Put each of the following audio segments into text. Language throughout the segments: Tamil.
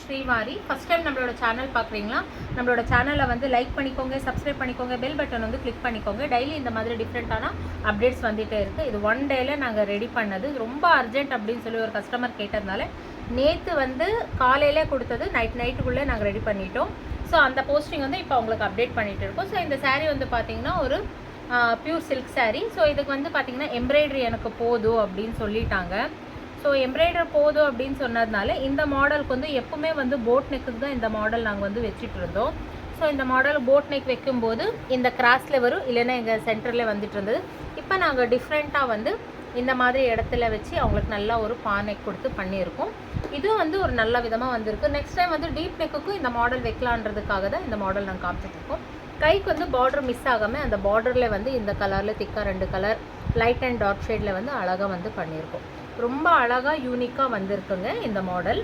ஸ்ரீவாரி. ஃபஸ்ட் டைம் நம்மளோட சேனல் பார்க்குறீங்களா? நம்மளோட சேனலை வந்து லைக் பண்ணிக்கோங்க, சப்ஸ்கிரைப் பண்ணிக்கோங்க, பெல் பட்டன் வந்து கிளிக் பண்ணிக்கோங்க. டெய்லி இந்த மாதிரி டிஃப்ரெண்ட்டான அப்டேட்ஸ் வந்துகிட்டே இருக்குது. இது ஒன் டேயில் நாங்கள் ரெடி பண்ணது. ரொம்ப அர்ஜென்ட் அப்படின்னு சொல்லி ஒரு கஸ்டமர் கேட்டதுனால நேற்று வந்து காலையிலே கொடுத்தது நைட்டுக்குள்ளே நாங்கள் ரெடி பண்ணிட்டோம். ஸோ அந்த போஸ்டிங் வந்து இப்போ உங்களுக்கு அப்டேட் பண்ணிகிட்டு இருக்கோம். ஸோ இந்த சாரீ வந்து பார்த்திங்கன்னா ஒரு பியூர் சில்க் சாரீ. ஸோ இதுக்கு வந்து பார்த்திங்கன்னா எம்ப்ராய்டரி எனக்கு போதும் அப்படின்னு சொல்லிட்டாங்க. ஸோ எம்ப்ராய்டர் போதும் அப்படின்னு சொன்னதுனால இந்த மாடலுக்கு வந்து எப்பவுமே வந்து போட் நெக்குக்கு தான் இந்த மாடல் நாங்கள் வந்து வச்சுட்டு இருந்தோம். ஸோ இந்த மாடல் போட் நெக் வைக்கும்போது இந்த கிராஸில் வரும், இல்லைன்னா எங்கள் சென்டரில் வந்துட்டு இருந்தது. இப்போ நாங்கள் டிஃப்ரெண்ட்டாக வந்து இந்த மாதிரி இடத்துல வச்சு அவங்களுக்கு நல்லா ஒரு பா நெக் கொடுத்து பண்ணியிருக்கோம். இதுவும் வந்து ஒரு நல்ல விதமாக வந்திருக்கு. நெக்ஸ்ட் டைம் வந்து டீப் நெக்குக்கும் இந்த மாடல் வைக்கலான்றதுக்காக தான் இந்த மாடல் நாங்கள் காமிச்சிட்ருக்கோம். கைக்கு வந்து பார்டர் மிஸ் ஆகாமல் அந்த பார்டரில் வந்து இந்த கலரில் திக்காக 2 கலர் லைட் அண்ட் டார்க் ஷேடில் வந்து அழகாக வந்து பண்ணியிருக்கோம். ரொம்ப அழகாக யூனிக்காக வந்திருக்குங்க இந்த மாடல்.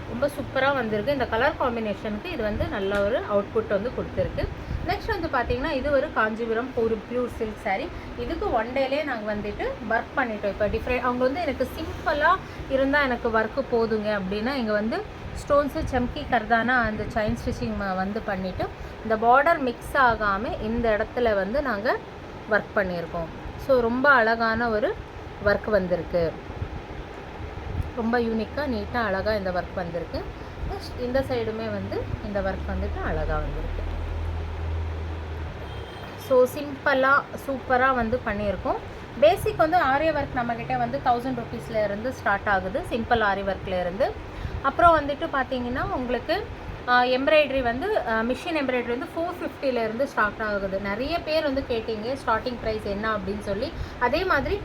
ரொம்ப சூப்பராக வந்திருக்கு. இந்த கலர் காம்பினேஷனுக்கு இது வந்து நல்ல ஒரு அவுட்புட் வந்து கொடுத்துருக்கு. நெக்ஸ்ட் வந்து பார்த்திங்கன்னா இது ஒரு காஞ்சிபுரம் ஒரு பியூர் சில்க் சாரீ. இதுக்கு ஒன் டேலே நாங்கள் வந்துட்டு ஒர்க் பண்ணிட்டோம். இப்போ டிஃப்ரெண்ட் அவங்க வந்து எனக்கு சிம்பிளாக இருந்தால் எனக்கு ஒர்க்கு போதுங்க அப்படின்னா இங்கே வந்து ஸ்டோன்ஸு சம்கி கர்தானா அந்த செயின் ஸ்டிச்சிங் வந்து பண்ணிவிட்டு இந்த பார்டர் மிக்ஸ் ஆகாமல் இந்த இடத்துல வந்து நாங்கள் ஒர்க் பண்ணியிருக்கோம். ஸோ ரொம்ப அழகான ஒரு ஒர்க் வந்திருக்கு. ரொம்ப யூனிக்காக நீட்டாக அழகாக இந்த ஒர்க் வந்திருக்கு. இந்த சைடுமே வந்து இந்த ஒர்க் வந்துட்டு அழகாக வந்திருக்கு. ஸோ சிம்பிளாக சூப்பராக வந்து பண்ணியிருக்கோம். பேசிக் வந்து ஆரி ஒர்க் நம்மக்கிட்ட வந்து 1000 ருபீஸ்லேருந்து ஸ்டார்ட் ஆகுது, சிம்பிள் ஆரி ஒர்க்லேருந்து. அப்புறம் வந்துட்டு பார்த்திங்கன்னா உங்களுக்கு எம்ப்ராய்டரி வந்து மிஷின் எம்ப்ராய்டரி வந்து 450லேருந்து ஸ்டார்ட் ஆகுது. நிறைய பேர் வந்து கேட்டிங்க ஸ்டார்டிங் ப்ரைஸ் என்ன அப்படின்னு சொல்லி. அதே மாதிரி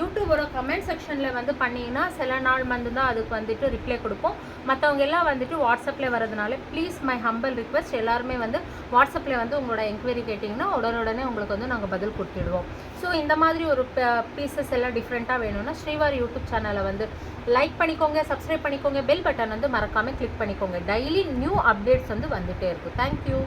யூடியூபோட கமெண்ட் செக்ஷனில் வந்து பண்ணிங்கன்னா சில நாள் வந்து தான் அதுக்கு வந்துட்டு ரிப்ளை கொடுப்போம். மற்றவங்க எல்லாம் வந்துட்டு வாட்ஸ்அப்பில் வரதுனால ப்ளீஸ் மை ஹம்பிள் ரிக்வெஸ்ட், எல்லாருமே வந்து வாட்ஸ்அப்பில் வந்து உங்களோட என்கொயரி கேட்டிங்கன்னா உடனுடனே உங்களுக்கு வந்து நாங்கள் பதில் கொடுத்துடுவோம். ஸோ இந்த மாதிரி ஒரு பீசஸ் எல்லாம் டிஃப்ரெண்ட்டாக வேணும்னா ஸ்ரீவாரி யூடியூப் சேனலை வந்து லைக் பண்ணிக்கோங்க, சப்ஸ்கிரைப் பண்ணிக்கோங்க, பெல் பட்டன் வந்து மறக்காமல் கிளிக் பண்ணிக்கோங்க. டெய்லி நியூ அப்டேட்ஸ் வந்து வந்துகிட்டே இருக்கும். தேங்க்யூ.